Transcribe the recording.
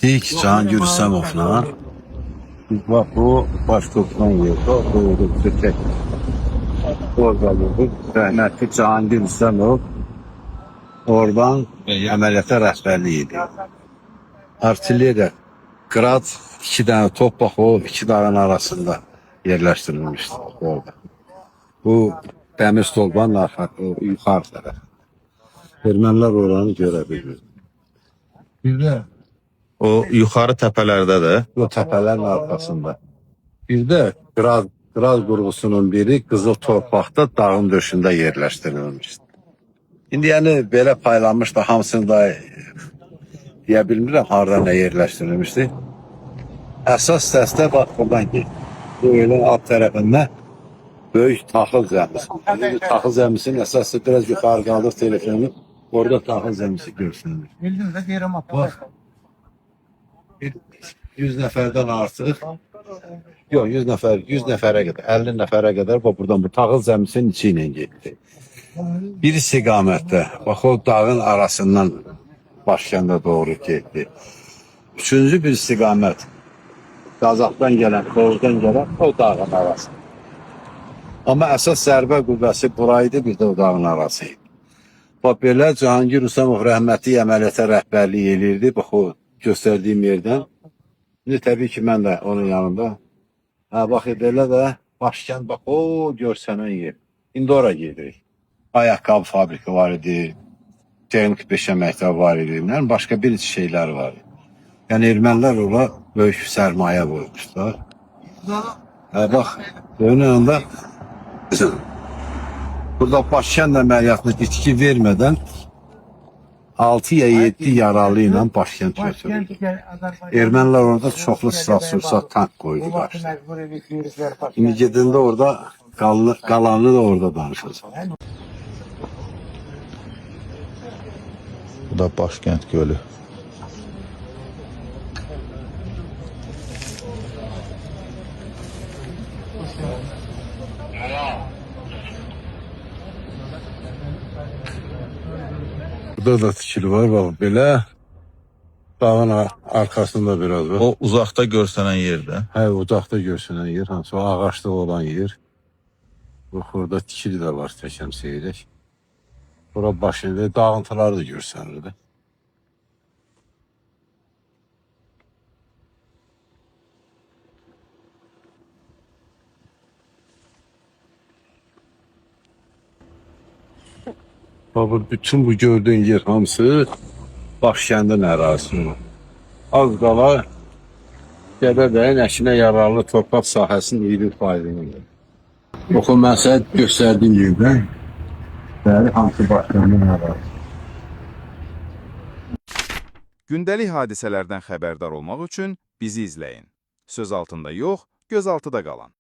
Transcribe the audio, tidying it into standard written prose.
İlk Cahangir Hüsemov'la bak bu başkomutan yeri, doğru çiçek. Orada bu rahmetli Cahangir Hüsemov oradan əməliyyata rəhbərlik edir. Artilleriya Grad iki tane top bak o iki dağın arasında yerleştirilmişti orada. Bu demir stolbanın yukarı tarafı. Ermənilər oranı görə bilmir. Bir de O yukarı təpələrdə də. o tepelerin arkasında. Bir de Grad qurğusunun biri Qızıl Torpaqda dağın döşündə yerləşdirilmişdi. İndi yəni belə paylanmış da hamısını da deyə bilmirəm harda nə yerləşdirilmişdi. Əsas səsdə bax buradan ki, bu elin alt tərəfində böyük taxıl zəmisi. Taxıl zəmisinin əsası biraz yuxarı qaldır telefonu. Orada taxıl zəmisi görsünür. Bildim də deyirəm Bax. 100 nəfərdən artıq. Yox, 100 nəfərə qədər, 50 nəfərə qədər buradan bu taxıl zəmisinin içi ilə getdi. Bir istiqamətdə, bax o dağın arasından başkəndə doğru getdi. Üçüncü bir istiqamət, Qazaxdan gələn, Tovuzdan gələn o dağın arası. Amma əsas zərbə qüvvəsi buraydı, bir də o dağın arasıydı. Bax belə Cahangir Hüsemov rəhmətli əməliyyata rəhbərlik elirdi, bax o göstərdiyim yerdən. İndi təbii ki, mən də onun yanında. Bax belə də başkənd, bax o görsənən yer. İndi ora gedirik. Ayaqqabı fabriki var idi, texnik peşə məktəbi var idi, başqa bir neçə şeylər var idi. Yəni ermənilər ora böyük sərmayə qoymuşlar. Bax, bunun yanında burada başkənd əməliyyatına itki vermədən 6 ya 7 yaralı ilə başkənd götürüldü. Ermənilər orada çoxlu silah-sursat tank qoydu qarşıda. İndi gedəndə orada qalanını da orada danışacaq. Bu da Başkent Gölü. Burada da tikili var, bax belə. Dağın arkasında biraz var. O uzaqda görsənən yerdə. Hə, uzaqda görsənən yer, hansı o ağaçlı olan yer. Bax, orada tikili də var, təkəm seyrək. Bura başında dağıntıları da görsənirdi. Bütün bu gördüğün yer hamısı Başkəndin ərazisi. Az qala Gədəbəyin əkinə yararlı torpaq sahəsinin 20%-ni. Oxu mən sənə göstərdiyim yerdən bəli hamısı Başkəndin ərazisi. Gündəlik hadisələrdən xəbərdar olmaq üçün bizi izləyin. Söz altında yox, göz altıda qalın.